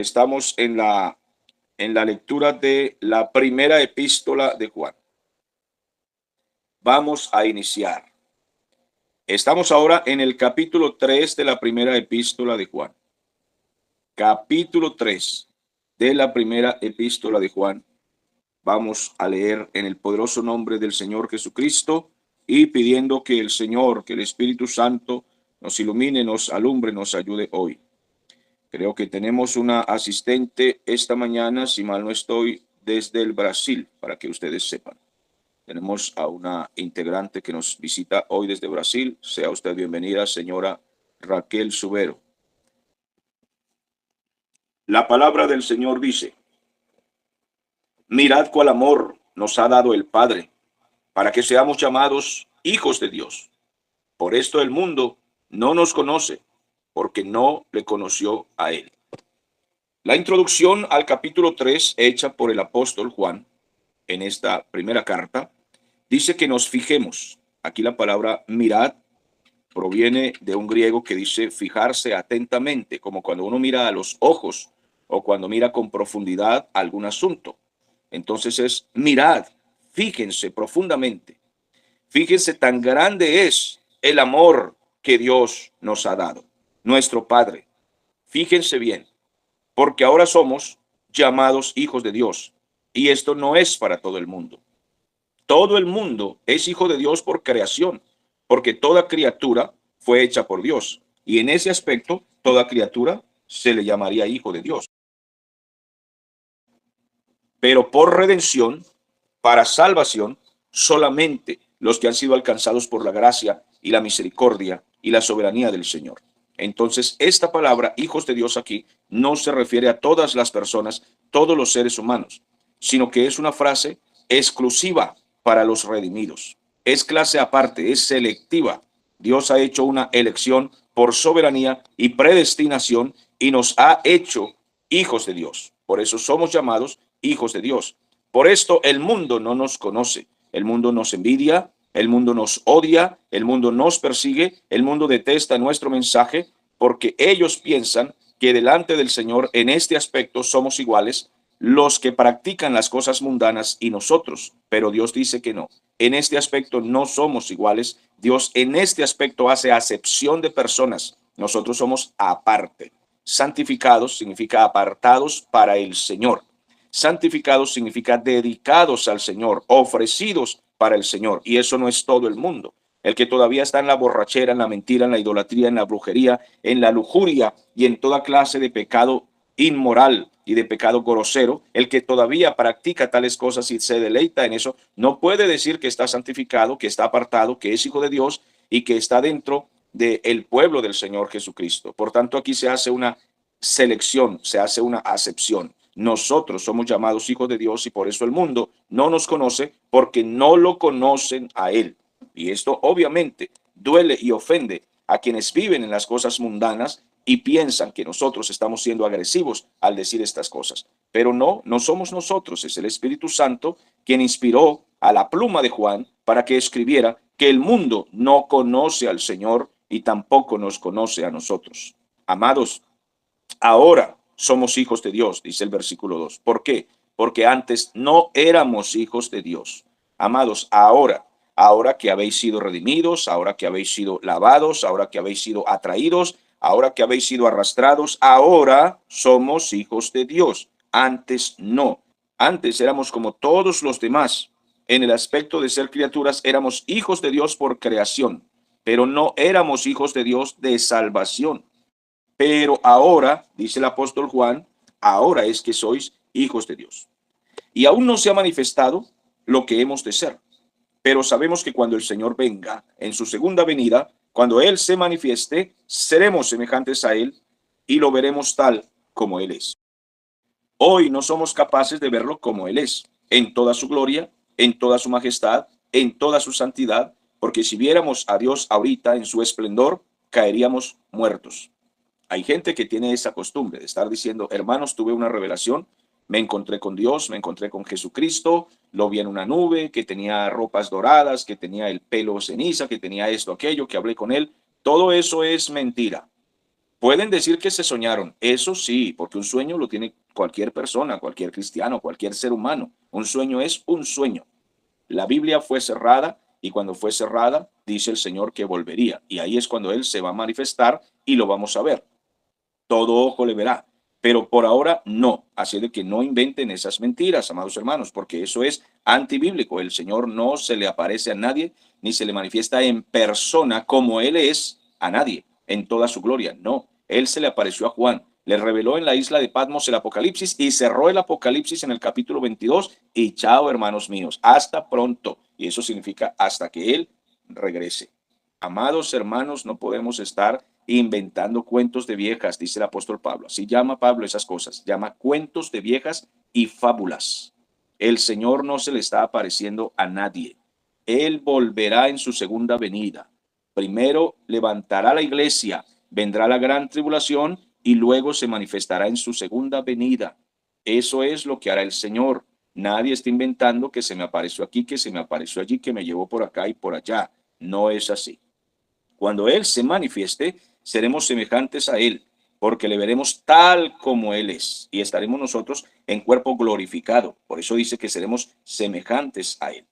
Estamos en la lectura de la primera epístola de Juan. Vamos a iniciar. Estamos ahora en el capítulo 3 de la primera epístola de Juan. Capítulo 3 de la primera epístola de Juan. Vamos a leer en el poderoso nombre del Señor Jesucristo y pidiendo que el Señor, que el Espíritu Santo nos ilumine, nos alumbre, nos ayude hoy. Creo que tenemos una asistente esta mañana, si mal no estoy, desde el Brasil, para que ustedes sepan. Tenemos a una integrante que nos visita hoy desde Brasil. Sea usted bienvenida, señora Raquel Subero. La palabra del Señor dice: mirad cuál amor nos ha dado el Padre, para que seamos llamados hijos de Dios. Por esto el mundo no nos conoce, porque no le conoció a Él. La introducción al capítulo 3, hecha por el apóstol Juan en esta primera carta, dice que nos fijemos. Aquí la palabra mirad proviene de un griego que dice fijarse atentamente, como cuando uno mira a los ojos o cuando mira con profundidad algún asunto. Entonces es mirad, fíjense profundamente. Fíjense, tan grande es el amor que Dios nos ha dado, nuestro Padre. Fíjense bien, porque ahora somos llamados hijos de Dios, y esto no es para todo el mundo. Todo el mundo es hijo de Dios por creación, porque toda criatura fue hecha por Dios, y en ese aspecto toda criatura se le llamaría hijo de Dios. Pero por redención, para salvación, solamente los que han sido alcanzados por la gracia y la misericordia y la soberanía del Señor. Entonces, esta palabra, hijos de Dios, aquí no se refiere a todas las personas, todos los seres humanos, sino que es una frase exclusiva para los redimidos. Es clase aparte, es selectiva. Dios ha hecho una elección por soberanía y predestinación y nos ha hecho hijos de Dios. Por eso somos llamados hijos de Dios. Por esto el mundo no nos conoce. El mundo nos envidia, el mundo nos odia, el mundo nos persigue, el mundo detesta nuestro mensaje, porque ellos piensan que delante del Señor en este aspecto somos iguales los que practican las cosas mundanas y nosotros, pero Dios dice que no. En este aspecto no somos iguales. Dios en este aspecto hace acepción de personas. Nosotros somos aparte. Santificados significa apartados para el Señor. Santificados significa dedicados al Señor, ofrecidos para el Señor. Y eso no es todo el mundo. El que todavía está en la borrachera, en la mentira, en la idolatría, en la brujería, en la lujuria y en toda clase de pecado inmoral y de pecado grosero, el que todavía practica tales cosas y se deleita en eso, no puede decir que está santificado, que está apartado, que es hijo de Dios y que está dentro del pueblo del Señor Jesucristo. Por tanto, aquí se hace una selección, se hace una acepción. Nosotros somos llamados hijos de Dios y por eso el mundo no nos conoce, porque no lo conocen a Él. Y esto obviamente duele y ofende a quienes viven en las cosas mundanas y piensan que nosotros estamos siendo agresivos al decir estas cosas. Pero no, no somos nosotros, es el Espíritu Santo quien inspiró a la pluma de Juan para que escribiera que el mundo no conoce al Señor y tampoco nos conoce a nosotros. Amados, ahora somos hijos de Dios, dice el versículo 2. ¿Por qué? Porque antes no éramos hijos de Dios. Amados, ahora que habéis sido redimidos, ahora que habéis sido lavados, ahora que habéis sido atraídos, ahora que habéis sido arrastrados, ahora somos hijos de Dios. Antes no. Antes éramos como todos los demás. En el aspecto de ser criaturas, éramos hijos de Dios por creación, pero no éramos hijos de Dios de salvación. Pero ahora, dice el apóstol Juan, ahora es que sois hijos de Dios. Y aún no se ha manifestado lo que hemos de ser. Pero sabemos que cuando el Señor venga en su segunda venida, cuando Él se manifieste, seremos semejantes a Él y lo veremos tal como Él es. Hoy no somos capaces de verlo como Él es, en toda su gloria, en toda su majestad, en toda su santidad, porque si viéramos a Dios ahorita en su esplendor, caeríamos muertos. Hay gente que tiene esa costumbre de estar diciendo, hermanos, tuve una revelación, me encontré con Dios, me encontré con Jesucristo, lo vi en una nube, que tenía ropas doradas, que tenía el pelo ceniza, que tenía esto, aquello, que hablé con él. Todo eso es mentira. Pueden decir que se soñaron, eso sí, porque un sueño lo tiene cualquier persona, cualquier cristiano, cualquier ser humano. Un sueño es un sueño. La Biblia fue cerrada y cuando fue cerrada, dice el Señor que volvería. Y ahí es cuando Él se va a manifestar y lo vamos a ver. Todo ojo le verá. Pero por ahora no. Así de que no inventen esas mentiras, amados hermanos, porque eso es antibíblico. El Señor no se le aparece a nadie, ni se le manifiesta en persona como Él es a nadie, en toda su gloria. No, Él se le apareció a Juan, le reveló en la isla de Patmos el Apocalipsis y cerró el Apocalipsis en el capítulo 22. Y chao, hermanos míos, hasta pronto. Y eso significa hasta que Él regrese. Amados hermanos, no podemos estar inventando cuentos de viejas, dice el apóstol Pablo. Así llama Pablo esas cosas, llama cuentos de viejas y fábulas. El Señor no se le está apareciendo a nadie. Él volverá en su segunda venida. Primero levantará la iglesia, vendrá la gran tribulación y luego se manifestará en su segunda venida. Eso es lo que hará el Señor. Nadie está inventando que se me apareció aquí, que se me apareció allí, que me llevó por acá y por allá. No es así. Cuando Él se manifieste, seremos semejantes a Él, porque le veremos tal como Él es, y estaremos nosotros en cuerpo glorificado. Por eso dice que seremos semejantes a Él.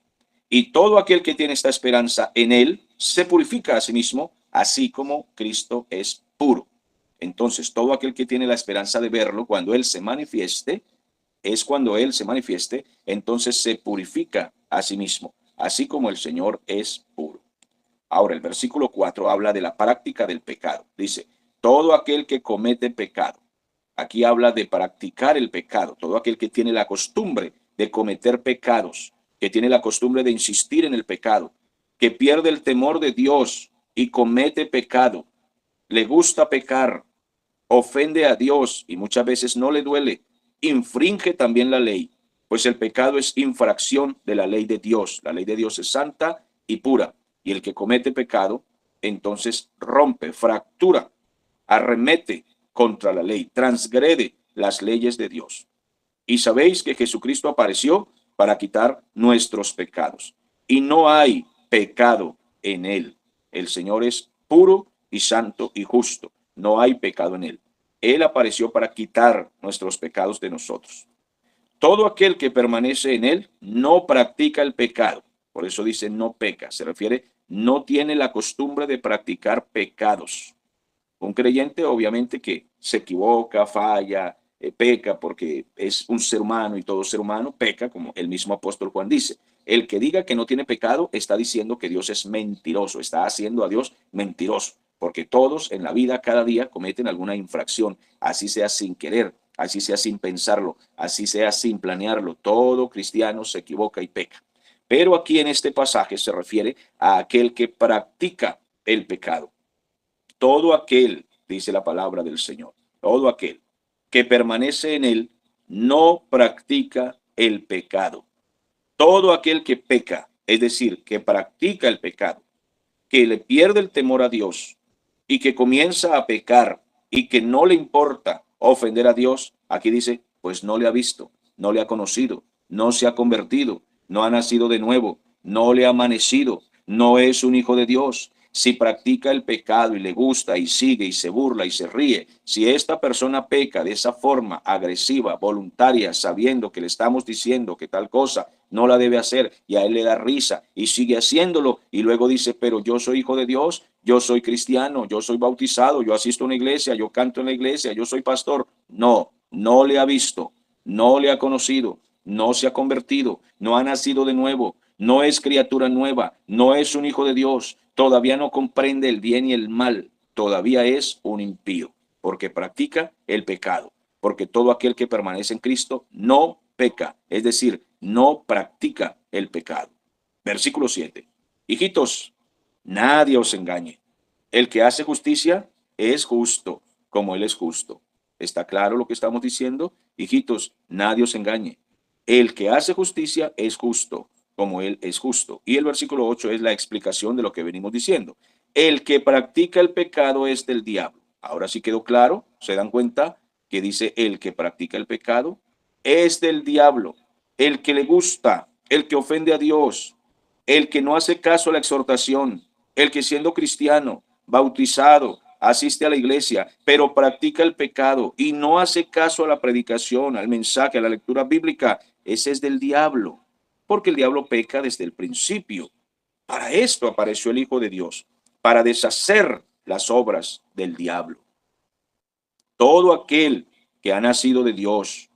Y todo aquel que tiene esta esperanza en Él, se purifica a sí mismo, así como Cristo es puro. Entonces, todo aquel que tiene la esperanza de verlo, cuando Él se manifieste, es cuando Él se manifieste, entonces se purifica a sí mismo, así como el Señor es puro. Ahora, el versículo 4 habla de la práctica del pecado. Dice, todo aquel que comete pecado. Aquí habla de practicar el pecado. Todo aquel que tiene la costumbre de cometer pecados, que tiene la costumbre de insistir en el pecado, que pierde el temor de Dios y comete pecado, le gusta pecar, ofende a Dios y muchas veces no le duele, infringe también la ley, pues el pecado es infracción de la ley de Dios. La ley de Dios es santa y pura, y el que comete pecado, entonces rompe, fractura, arremete contra la ley, transgrede las leyes de Dios. Y sabéis que Jesucristo apareció para quitar nuestros pecados, y no hay pecado en él. El Señor es puro y santo y justo. No hay pecado en él. Él apareció para quitar nuestros pecados de nosotros. Todo aquel que permanece en él no practica el pecado. Por eso dice no peca. Se refiere, no tiene la costumbre de practicar pecados. Un creyente obviamente que se equivoca, falla, peca porque es un ser humano y todo ser humano peca, como el mismo apóstol Juan dice. El que diga que no tiene pecado está diciendo que Dios es mentiroso, está haciendo a Dios mentiroso, porque todos en la vida cada día cometen alguna infracción, así sea sin querer, así sea sin pensarlo, así sea sin planearlo. Todo cristiano se equivoca y peca. Pero aquí en este pasaje se refiere a aquel que practica el pecado. Todo aquel, dice la palabra del Señor, todo aquel que permanece en él no practica el pecado. Todo aquel que peca, es decir, que practica el pecado, que le pierde el temor a Dios y que comienza a pecar y que no le importa ofender a Dios, aquí dice, pues no le ha visto, no le ha conocido, no se ha convertido, no ha nacido de nuevo, no le ha amanecido, no es un hijo de Dios. Si practica el pecado y le gusta y sigue y se burla y se ríe, si esta persona peca de esa forma agresiva, voluntaria, sabiendo que le estamos diciendo que tal cosa no la debe hacer y a él le da risa y sigue haciéndolo y luego dice, pero yo soy hijo de Dios, yo soy cristiano, yo soy bautizado, yo asisto a una iglesia, yo canto en la iglesia, yo soy pastor. No, no le ha visto, no le ha conocido, no se ha convertido, no ha nacido de nuevo, no es criatura nueva, no es un hijo de Dios, todavía no comprende el bien y el mal, todavía es un impío, porque practica el pecado, porque todo aquel que permanece en Cristo no peca, es decir, no practica el pecado. Versículo 7. Hijitos, nadie os engañe. El que hace justicia es justo, como él es justo. ¿Está claro lo que estamos diciendo? Hijitos, nadie os engañe. El que hace justicia es justo, como él es justo. Y el versículo 8 es la explicación de lo que venimos diciendo. El que practica el pecado es del diablo. Ahora sí quedó claro, ¿se dan cuenta que dice el que practica el pecado? Es del diablo, el que le gusta, el que ofende a Dios, el que no hace caso a la exhortación, el que siendo cristiano, bautizado, asiste a la iglesia, pero practica el pecado y no hace caso a la predicación, al mensaje, a la lectura bíblica, ese es del diablo, porque el diablo peca desde el principio. Para esto apareció el Hijo de Dios, para deshacer las obras del diablo. Todo aquel que ha nacido de Dios,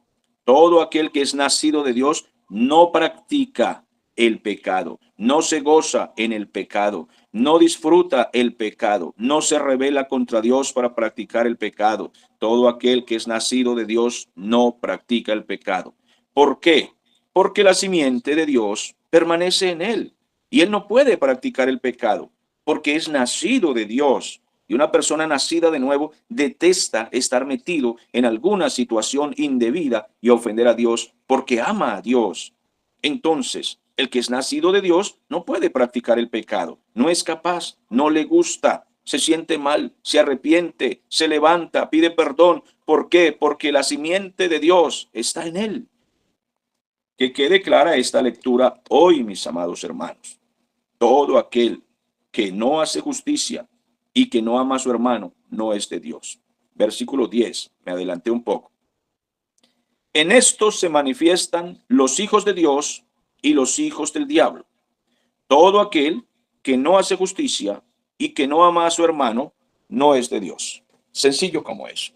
todo aquel que es nacido de Dios, no practica el pecado, no se goza en el pecado, no disfruta el pecado, no se rebela contra Dios para practicar el pecado. Todo aquel que es nacido de Dios no practica el pecado. ¿Por qué? Porque la simiente de Dios permanece en él y él no puede practicar el pecado porque es nacido de Dios. Y una persona nacida de nuevo detesta estar metido en alguna situación indebida y ofender a Dios porque ama a Dios. Entonces, el que es nacido de Dios no puede practicar el pecado, no es capaz, no le gusta, se siente mal, se arrepiente, se levanta, pide perdón. ¿Por qué? Porque la simiente de Dios está en él. Que quede clara esta lectura hoy, mis amados hermanos. Todo aquel que no hace justicia y que no ama a su hermano no es de Dios. Versículo 10, me adelanté un poco. En esto se manifiestan los hijos de Dios y los hijos del diablo. Todo aquel que no hace justicia y que no ama a su hermano no es de Dios. Sencillo como eso.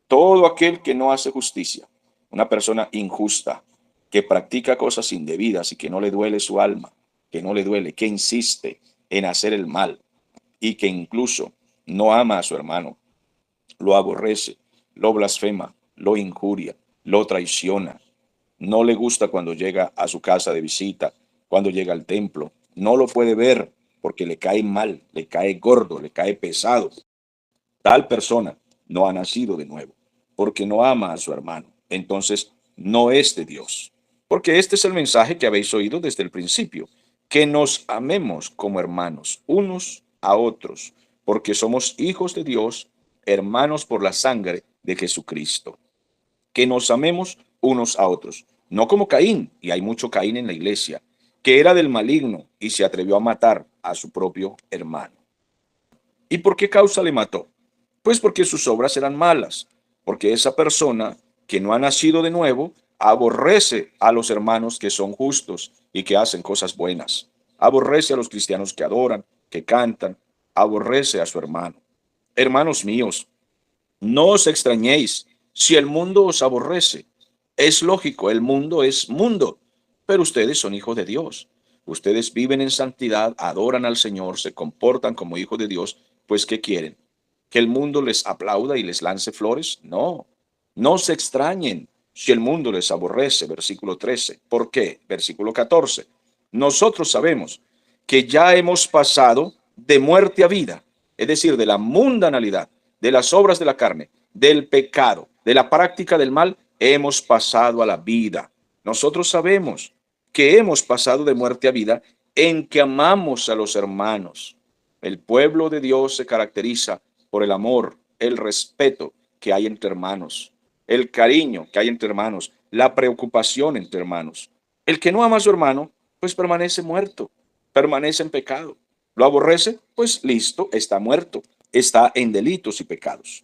Todo aquel que no hace justicia, una persona injusta, que practica cosas indebidas y que no le duele su alma, que no le duele, que insiste en hacer el mal y que incluso no ama a su hermano, lo aborrece, lo blasfema, lo injuria, lo traiciona, no le gusta cuando llega a su casa de visita, cuando llega al templo, no lo puede ver porque le cae mal, le cae gordo, le cae pesado. Tal persona no ha nacido de nuevo porque no ama a su hermano. Entonces no es de Dios. Porque este es el mensaje que habéis oído desde el principio, que nos amemos como hermanos unos a otros, porque somos hijos de Dios, hermanos por la sangre de Jesucristo. Que nos amemos unos a otros, no como Caín, y hay mucho Caín en la iglesia, que era del maligno y se atrevió a matar a su propio hermano. ¿Y por qué causa le mató? Pues porque sus obras eran malas, porque esa persona que no ha nacido de nuevo aborrece a los hermanos que son justos y que hacen cosas buenas. Aborrece a los cristianos que adoran, que cantan, aborrece a su hermano. Hermanos míos, no os extrañéis si el mundo os aborrece. Es lógico, el mundo es mundo, pero ustedes son hijos de Dios. Ustedes viven en santidad, adoran al Señor, se comportan como hijos de Dios, pues ¿qué quieren? ¿Que el mundo les aplauda y les lance flores? No, no se extrañen si el mundo les aborrece, versículo 13. ¿Por qué? Versículo 14. Nosotros sabemos que ya hemos pasado de muerte a vida, es decir, de la mundanalidad, de las obras de la carne, del pecado, de la práctica del mal, hemos pasado a la vida. Nosotros sabemos que hemos pasado de muerte a vida en que amamos a los hermanos. El pueblo de Dios se caracteriza por el amor, el respeto que hay entre hermanos, el cariño que hay entre hermanos, la preocupación entre hermanos. El que no ama a su hermano, pues permanece muerto, permanece en pecado. Lo aborrece, pues listo, está muerto, está en delitos y pecados.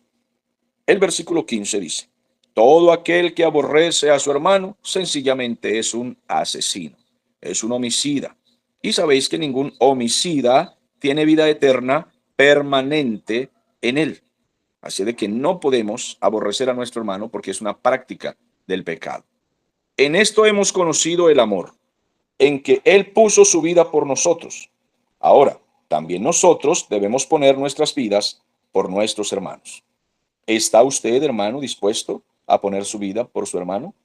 El versículo 15 dice, todo aquel que aborrece a su hermano sencillamente es un asesino, es un homicida. Y sabéis que ningún homicida tiene vida eterna permanente en él. Así de que no podemos aborrecer a nuestro hermano porque es una práctica del pecado. En esto hemos conocido el amor, en que Él puso su vida por nosotros. Ahora, también nosotros debemos poner nuestras vidas por nuestros hermanos. ¿Está usted, hermano, dispuesto a poner su vida por su hermano?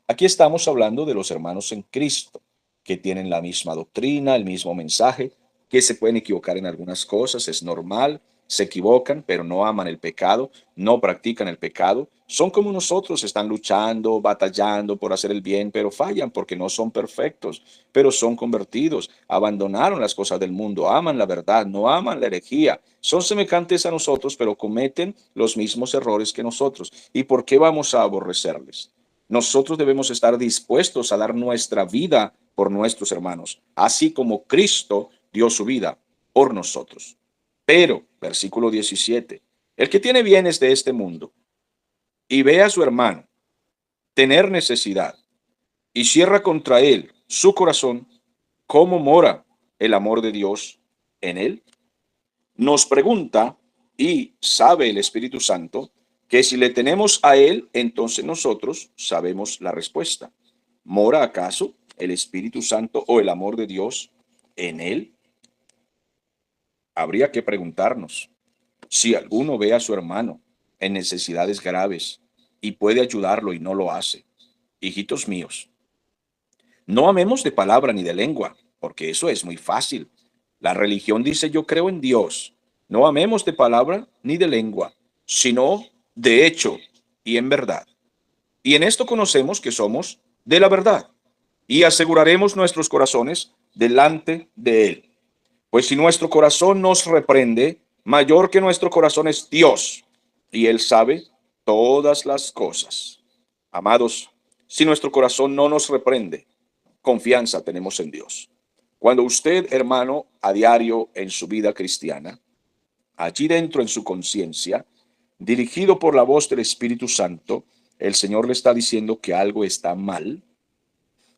Aquí estamos hablando de los hermanos en Cristo, que tienen la misma doctrina, el mismo mensaje, que se pueden equivocar en algunas cosas, es normal, se equivocan, pero no aman el pecado, no practican el pecado. Son como nosotros, están luchando, batallando por hacer el bien, pero fallan porque no son perfectos, pero son convertidos, abandonaron las cosas del mundo, aman la verdad, no aman la herejía. Son semejantes a nosotros, pero cometen los mismos errores que nosotros. ¿Y por qué vamos a aborrecerles? Nosotros debemos estar dispuestos a dar nuestra vida por nuestros hermanos, así como Cristo dio su vida por nosotros. Pero, versículo 17, el que tiene bienes de este mundo y ve a su hermano tener necesidad y cierra contra él su corazón, ¿cómo mora el amor de Dios en él? Nos pregunta, y sabe el Espíritu Santo que si le tenemos a él, entonces nosotros sabemos la respuesta. ¿Mora acaso el Espíritu Santo o el amor de Dios en él? Habría que preguntarnos, si alguno ve a su hermano en necesidades graves y puede ayudarlo y no lo hace, hijitos míos, no amemos de palabra ni de lengua, porque eso es muy fácil. La religión dice yo creo en Dios. No amemos de palabra ni de lengua, sino de hecho y en verdad. Y en esto conocemos que somos de la verdad y aseguraremos nuestros corazones delante de Él. Pues si nuestro corazón nos reprende, mayor que nuestro corazón es Dios, y Él sabe todas las cosas. Amados, si nuestro corazón no nos reprende, confianza tenemos en Dios. Cuando usted, hermano, a diario en su vida cristiana, allí dentro en su conciencia, dirigido por la voz del Espíritu Santo, el Señor le está diciendo que algo está mal,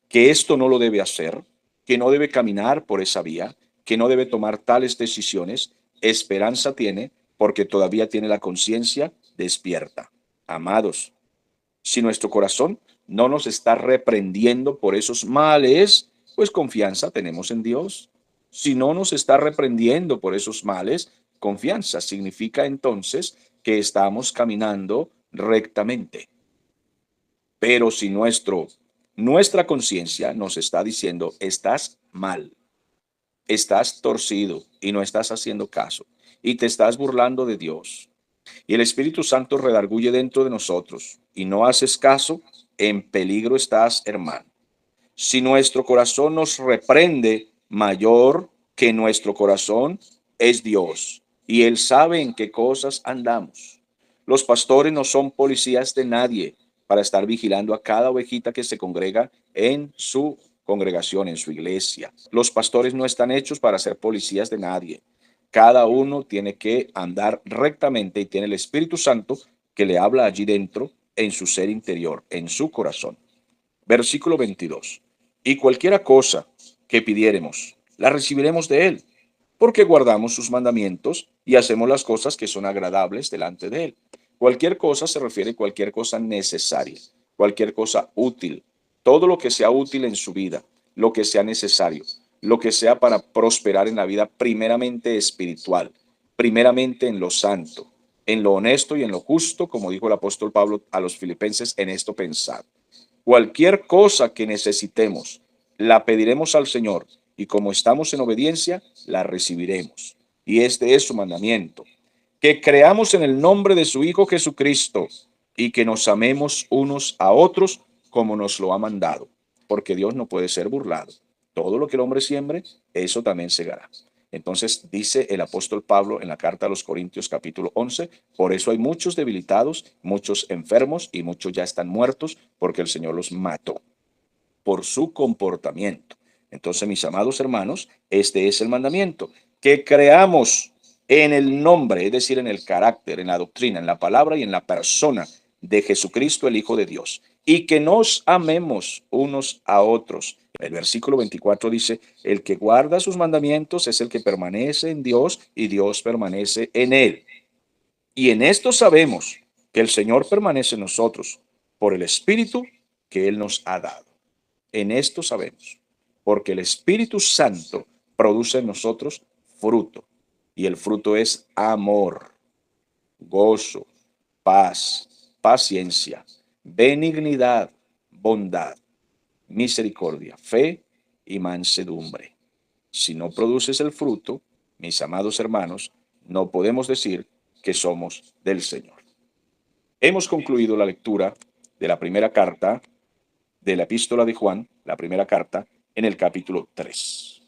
que esto no lo debe hacer, que no debe caminar por esa vía, que no debe tomar tales decisiones, esperanza tiene porque todavía tiene la conciencia despierta. Amados, si nuestro corazón no nos está reprendiendo por esos males, pues confianza tenemos en Dios. Si no nos está reprendiendo por esos males, confianza significa entonces que estamos caminando rectamente. Pero si nuestra conciencia nos está diciendo, estás mal, estás torcido y no estás haciendo caso, y te estás burlando de Dios, y el Espíritu Santo redarguye dentro de nosotros, y no haces caso, en peligro estás, hermano. Si nuestro corazón nos reprende, mayor que nuestro corazón es Dios, y Él sabe en qué cosas andamos. Los pastores no son policías de nadie para estar vigilando a cada ovejita que se congrega en su congregación, en su iglesia. Los pastores no están hechos para ser policías de nadie. Cada uno tiene que andar rectamente y tiene el Espíritu Santo que le habla allí dentro, en su ser interior, en su corazón. Versículo 22. Y cualquiera cosa que pidiéremos, la recibiremos de Él, porque guardamos sus mandamientos y hacemos las cosas que son agradables delante de Él. Cualquier cosa se refiere a cualquier cosa necesaria, cualquier cosa útil, todo lo que sea útil en su vida, lo que sea necesario, lo que sea para prosperar en la vida primeramente espiritual, primeramente en lo santo, en lo honesto y en lo justo, como dijo el apóstol Pablo a los filipenses, en esto pensad. Cualquier cosa que necesitemos, la pediremos al Señor y como estamos en obediencia, la recibiremos. Y este es su mandamiento, que creamos en el nombre de su Hijo Jesucristo y que nos amemos unos a otros como nos lo ha mandado, porque Dios no puede ser burlado. Todo lo que el hombre siembre, eso también segará. Entonces dice el apóstol Pablo en la carta a los Corintios capítulo 11, por eso hay muchos debilitados, muchos enfermos y muchos ya están muertos porque el Señor los mató por su comportamiento. Entonces, mis amados hermanos, este es el mandamiento, que creamos en el nombre, es decir, en el carácter, en la doctrina, en la palabra y en la persona de Jesucristo, el Hijo de Dios, y que nos amemos unos a otros. El versículo 24 dice, el que guarda sus mandamientos es el que permanece en Dios y Dios permanece en él. Y en esto sabemos que el Señor permanece en nosotros por el Espíritu que Él nos ha dado. En esto sabemos, porque el Espíritu Santo produce en nosotros fruto, y el fruto es amor, gozo, paz, paciencia, benignidad, bondad, misericordia, fe y mansedumbre. Si no produces el fruto, mis amados hermanos, no podemos decir que somos del Señor. Hemos concluido la lectura de la primera carta de la epístola de Juan, la primera carta, en el capítulo 3.